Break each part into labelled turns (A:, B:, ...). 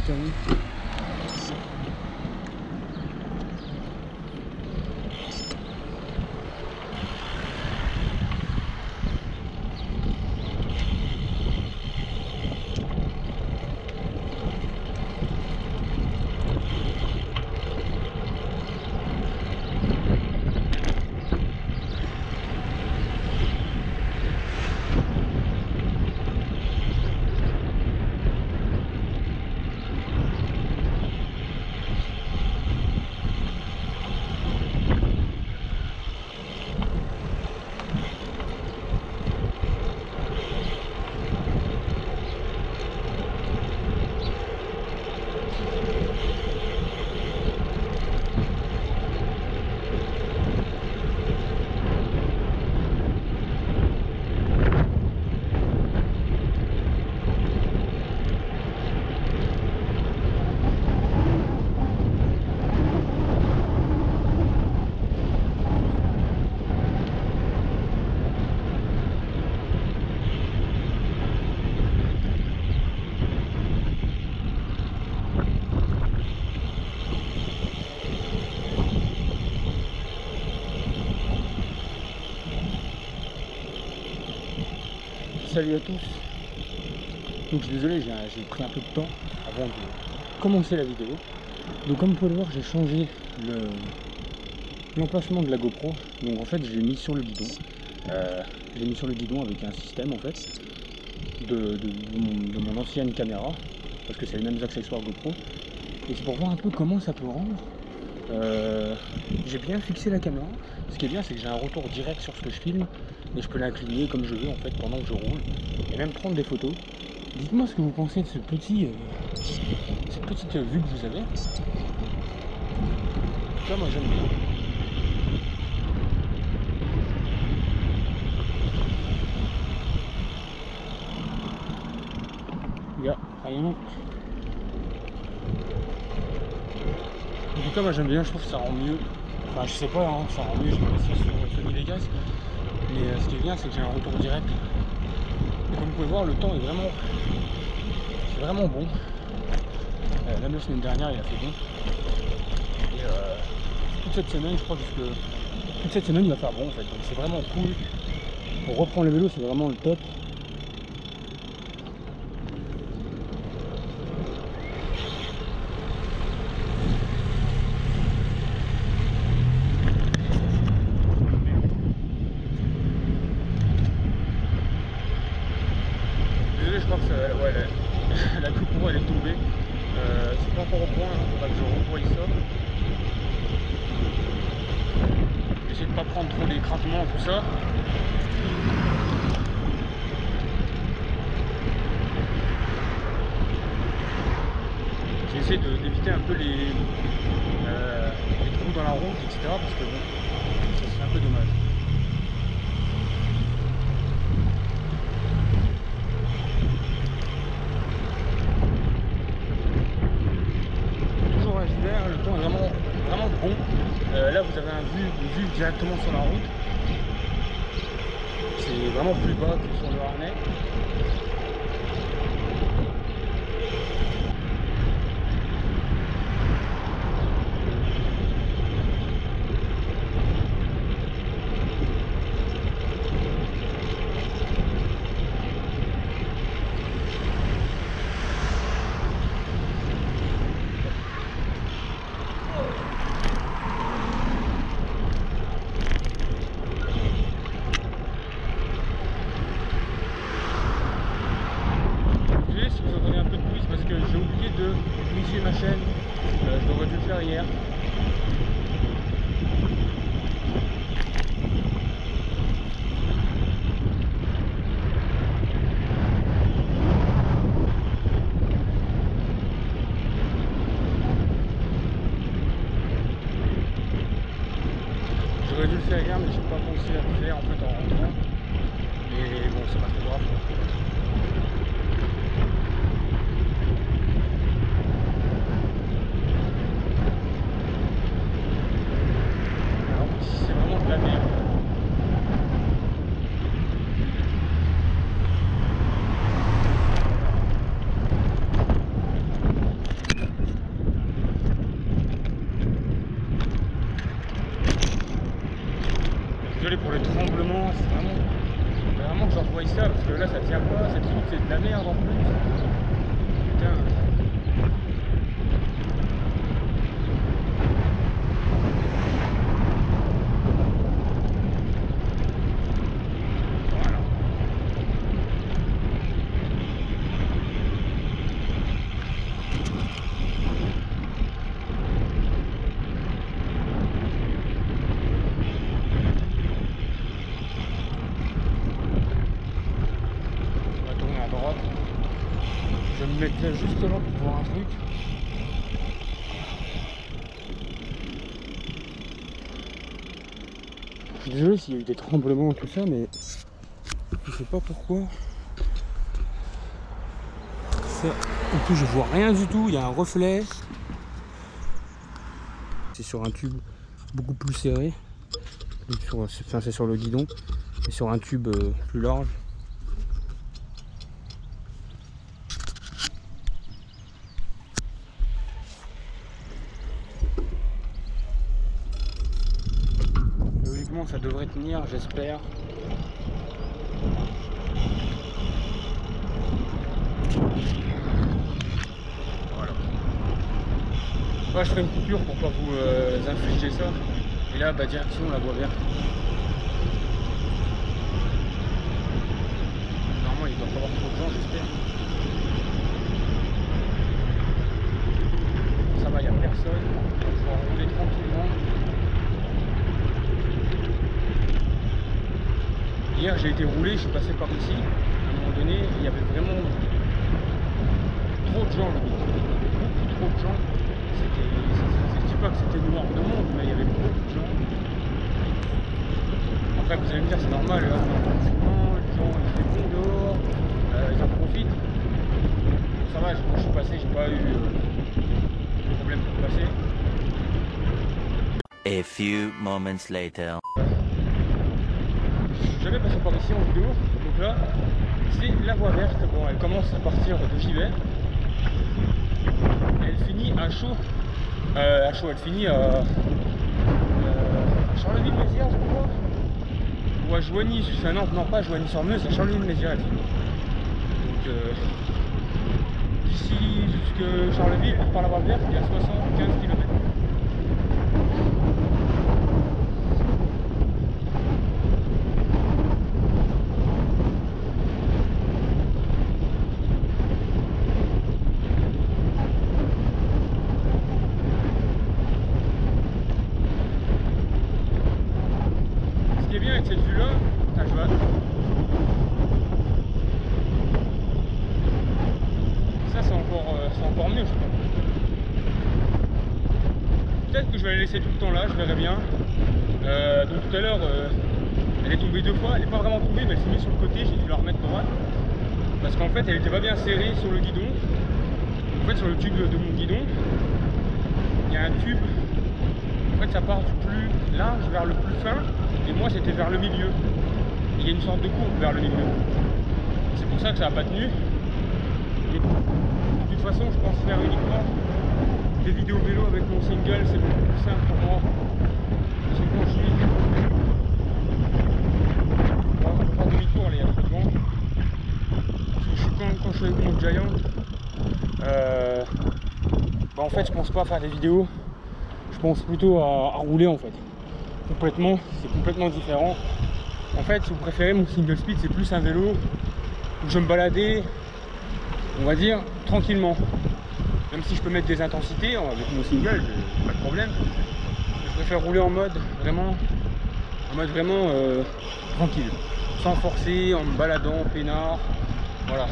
A: batterie. Salut à tous. Donc je suis désolé, j'ai pris un peu de temps avant de commencer la vidéo. Donc comme vous pouvez le voir, j'ai changé l'emplacement de la GoPro. Donc en fait je l'ai mis sur le guidon. Je l'ai mis sur le guidon avec un système en fait de mon ancienne caméra, parce que c'est les mêmes accessoires GoPro. Et c'est pour voir un peu comment ça peut rendre. J'ai bien fixé la caméra. Ce qui est bien, c'est que j'ai un retour direct sur ce que je filme et je peux l'incliner comme je veux en fait pendant que je roule et même prendre des photos. Dites-moi ce que vous pensez de cette petite vue que vous avez. Ça, moi j'aime bien. Yeah, rien. En tout cas, moi j'aime bien, je trouve que ça rend mieux. Enfin, je sais pas, hein, ça rend mieux, j'ai pas ça sur Sony Vegas. Mais ce qui est bien, c'est que j'ai un retour direct. Et comme vous pouvez voir, le temps est vraiment bon. Même la semaine dernière, il a fait bon. Et toute cette semaine, je crois que toute cette semaine, il va faire bon en fait. Donc c'est vraiment cool. Pour reprendre le vélo, c'est vraiment le top. Désolé, je crois que la GoPro elle est tombée. C'est pas encore au point, il faudra que je revoie ça. J'essaie de pas prendre trop les craquements, tout ça. J'essaie d'éviter un peu les trous dans la route, etc. Parce que bon, ça serait un peu dommage. Toujours un hiver, le temps est vraiment bon. Là vous avez une vue directement sur la route. C'est vraiment plus bas que sur le harnais. Ma chaîne, j'aurais dû le faire hier. J'aurais dû le faire hier, mais j'ai pas pensé à le faire en fait en rentrant. Mais bon, c'est pas très grave. C'est vraiment de la merde. désolé pour le tremblement, c'est vraiment que j'en revoie ça, parce que là ça tient pas, cette route c'est de la merde en plus. Putain. Voilà. On va tourner à droite. Je vais me mettre là juste là pour voir un truc. Je suis désolé s'il y a eu des tremblements et tout ça, mais je sais pas pourquoi. Ça... En plus, je vois rien du tout, il y a un reflet. C'est sur un tube beaucoup plus serré. Enfin, c'est sur le guidon, et sur un tube plus large. Logiquement, ça devrait tenir, j'espère. Voilà. Moi, je ferai une coupure pour pas vous infliger ça. Et là, bah, direction la voie verte. Normalement, il doit pas avoir trop de gens, j'espère. Ça va, il n'y a personne. Je vais rouler tranquillement. Hier, j'ai été roulé, je suis passé par ici. À un moment donné, il y avait vraiment trop de gens. Beaucoup trop de gens. Je dis pas que c'était noir de monde, mais il y avait beaucoup de gens. Après, vous allez me dire, c'est normal, là, on est en confinement, les gens, il fait bon dehors, ils en profitent. Ça va, quand je suis passé, j'ai pas eu de problème pour passer.
B: A few moments later.
A: Je suis jamais passé par ici en vidéo, donc là, c'est la voie verte. Bon, elle commence à partir de Givet. Elle finit à Chaux. Elle finit à Charleville-Mézières, je crois. Ou à Joigny, non pas Joigny-sur-Meuse, c'est Charleville-Mézières. Donc d'ici jusqu'à Charleville, par la voie verte, il y a 75 km. Ce qui est bien avec cette vue là, je vois. Ça c'est encore mieux je crois. Peut-être que je vais la laisser tout le temps là, je verrai bien. Donc tout à l'heure elle est tombée 2 fois, elle n'est pas vraiment tombée mais elle s'est mise sur le côté, j'ai dû la remettre droite. Parce qu'en fait elle n'était pas bien serrée sur le guidon. En fait sur le tube de mon guidon, il y a un tube. En fait ça part du plus large vers le plus fin. Et moi c'était vers le milieu. Il y a une sorte de courbe vers le milieu. C'est pour ça que ça n'a pas tenu. Et de toute façon je pense faire uniquement des vidéos vélo avec mon single, c'est beaucoup plus simple pour moi. Parce que quand je suis... On va faire demi-tour, il y a trop de vent. Parce que quand je suis avec mon Giant, bah en fait je pense pas à faire des vidéos. Je pense plutôt à rouler en fait. Complètement, c'est complètement différent. En fait, si vous préférez, mon single speed, c'est plus un vélo où je me baladais, on va dire, tranquillement. Même si je peux mettre des intensités avec mon single, pas de problème. Je préfère rouler en mode vraiment tranquille, sans forcer, en me baladant, peinard. Voilà.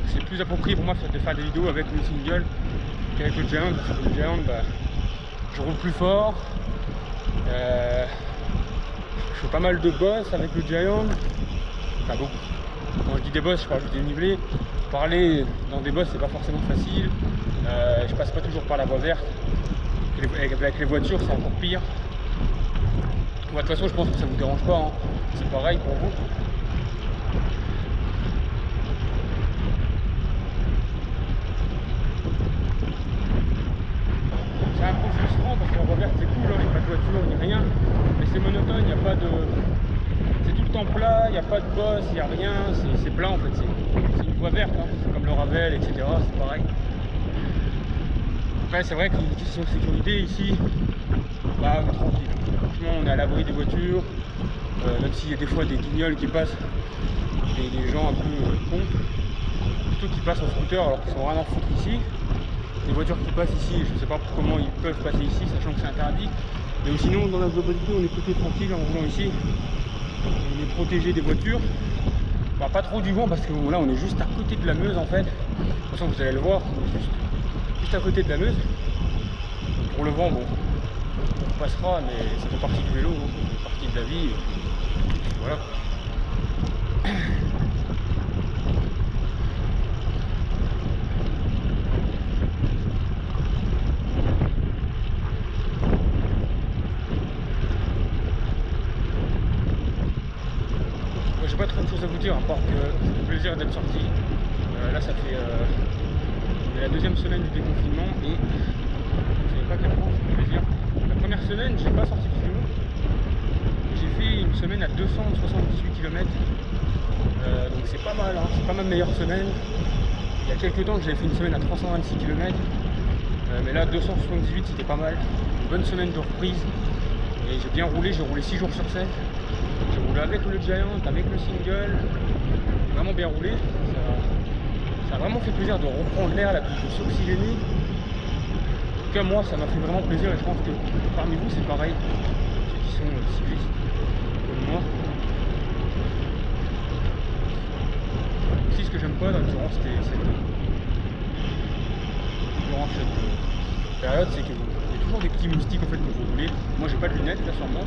A: C'est plus approprié pour moi de faire des vidéos avec le single qu'avec le Giant, parce que le Giant, bah, je roule plus fort. Je fais pas mal de bosses avec le Giant. Enfin beaucoup. Quand je dis des bosses, je parle juste des nivelés. Parler dans des bosses, c'est pas forcément facile. Je passe pas toujours par la voie verte. Avec les voitures, c'est encore pire. De toute façon, je pense que ça vous dérange pas. Hein. C'est pareil pour vous. C'est un peu frustrant parce que la voie verte c'est cool, hein, il n'y a pas de voiture ni rien. Mais c'est c'est monotone, il n'y a pas de... C'est tout le temps plat, il n'y a pas de bosse, il n'y a rien, c'est plat en fait, c'est une voie verte, hein. C'est comme le Ravel, etc. C'est pareil. Après c'est vrai qu'une question de sécurité ici, bah on est tranquille. Franchement on est à l'abri des voitures, même s'il y a des fois des guignols qui passent, des gens un peu cons, plutôt qui passent en scooter alors qu'ils sont rien à foutre ici. Les voitures qui passent ici, je ne sais pas comment ils peuvent passer ici, sachant que c'est interdit. Mais sinon, dans la globalité, on est plutôt tranquille en roulant ici. On est protégé des voitures. Bah, pas trop du vent parce que là, on est juste à côté de la Meuse en fait. De toute façon, vous allez le voir, on est juste à côté de la Meuse. Donc, pour le vent, bon, on passera, mais ça fait partie du vélo, hein. Ça fait partie de la vie. Et puis voilà. J'ai pas trop de choses à vous dire à part que ça fait plaisir d'être sorti. Là ça fait la deuxième semaine du déconfinement et je savais pas à quel point ça fait plaisir. La première semaine j'ai pas sorti du vélo. J'ai fait une semaine à 278 km. Donc c'est pas mal, hein. C'est pas ma meilleure semaine. Il y a quelques temps que j'avais fait une semaine à 326 km. Mais là 278 c'était pas mal. Une bonne semaine de reprise. Et j'ai bien roulé, j'ai roulé 6 jours sur 7. J'ai roulé avec le Giant, avec le single, j'ai vraiment bien roulé. Ça a vraiment fait plaisir de reprendre l'air, de s'oxygéner. En tout cas moi ça m'a fait vraiment plaisir et je pense que parmi vous c'est pareil, ceux qui sont cyclistes comme moi. Aussi ce que j'aime pas durant cette période, c'est qu'il y a toujours des petits moustiques en fait quand vous roulez. Moi j'ai pas de lunettes là sur moi.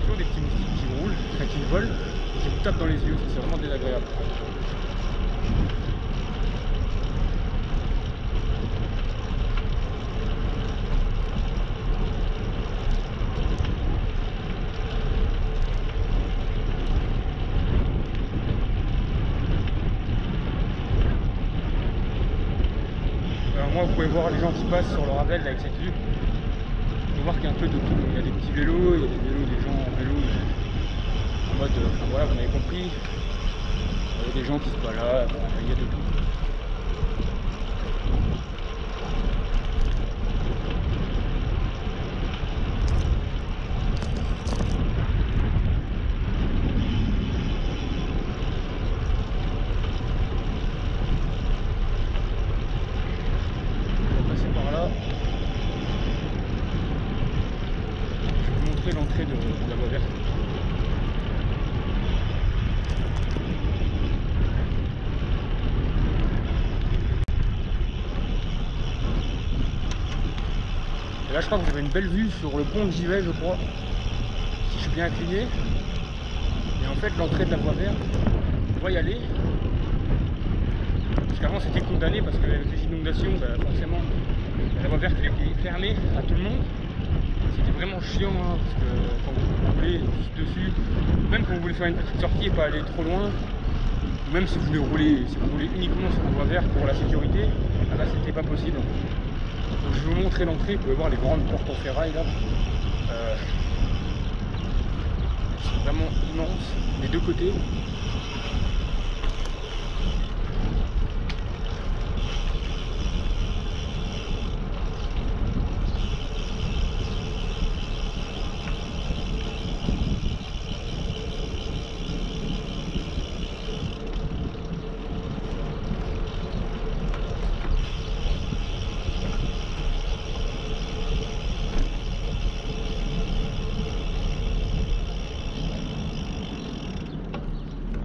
A: Toujours des petits moustiques qui roulent, enfin qui volent et qui vous tapent dans les yeux, c'est vraiment désagréable. Alors moi vous pouvez voir les gens qui passent sur le Ravel là, avec cette vue. Vous pouvez voir qu'il y a un peu de tout. Il y a des petits vélos, il y a des vélos, des gens en vélo en mode, enfin voilà, vous m'avez compris. Il y a des gens qui se baladent, il y a de tout. On va passer par là. Je vais vous montrer l'entrée de la voie verte. Et là je crois que vous avez une belle vue sur le pont de Givet, je crois, si je suis bien incliné. Et en fait l'entrée de la voie verte, on va y aller. Parce qu'avant c'était condamné parce qu'avec les inondations, bah, forcément la voie verte elle était fermée à tout le monde. C'était vraiment chiant hein, parce que quand vous roulez dessus, même quand vous voulez faire une petite sortie et pas aller trop loin, ou même si vous voulez rouler, si vous roulez uniquement sur la voie verte pour la sécurité, ah bah c'était pas possible. Donc je vais vous montrer l'entrée, vous pouvez voir les grandes portes en ferraille là. C'est vraiment immense des deux côtés.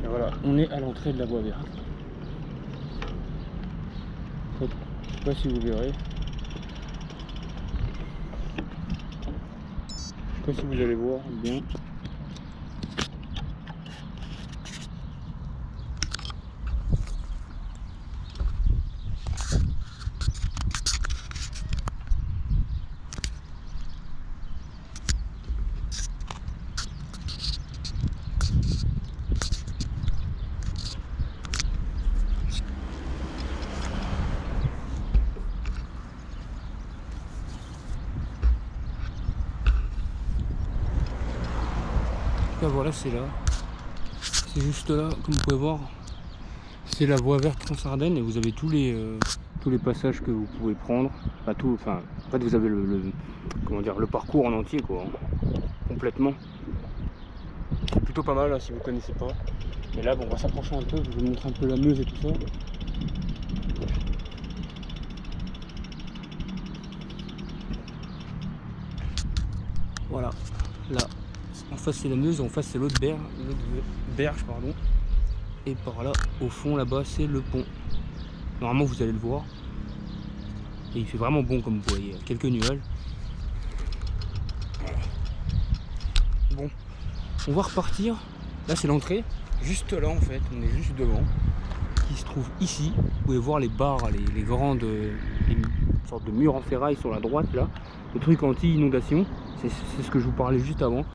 A: Voilà, on est à l'entrée de la voie verte. Je sais pas si vous verrez. Je sais pas si vous allez voir bien.
C: cas voilà, c'est là. C'est juste là, comme vous pouvez voir. C'est la voie verte Transardennes et vous avez tous les passages que vous pouvez prendre. Pas tout, enfin, en fait vous avez comment dire, le parcours en entier quoi, complètement. C'est plutôt pas mal hein, si vous connaissez pas. Et là bon, on va s'approcher un peu, je vais vous montrer un peu la Meuse et tout ça. Voilà, là en face c'est la Meuse, en face c'est l'autre berge pardon. Et par là au fond là-bas c'est le pont. Normalement vous allez le voir. Et il fait vraiment bon comme vous voyez, quelques nuages. Bon, on va repartir. Là c'est l'entrée, juste là en fait, on est juste devant. Qui se trouve ici. Vous pouvez voir les barres, les grandes, sortes de murs en ferraille sur la droite là. Le truc anti-inondation, c'est ce que je vous parlais juste avant.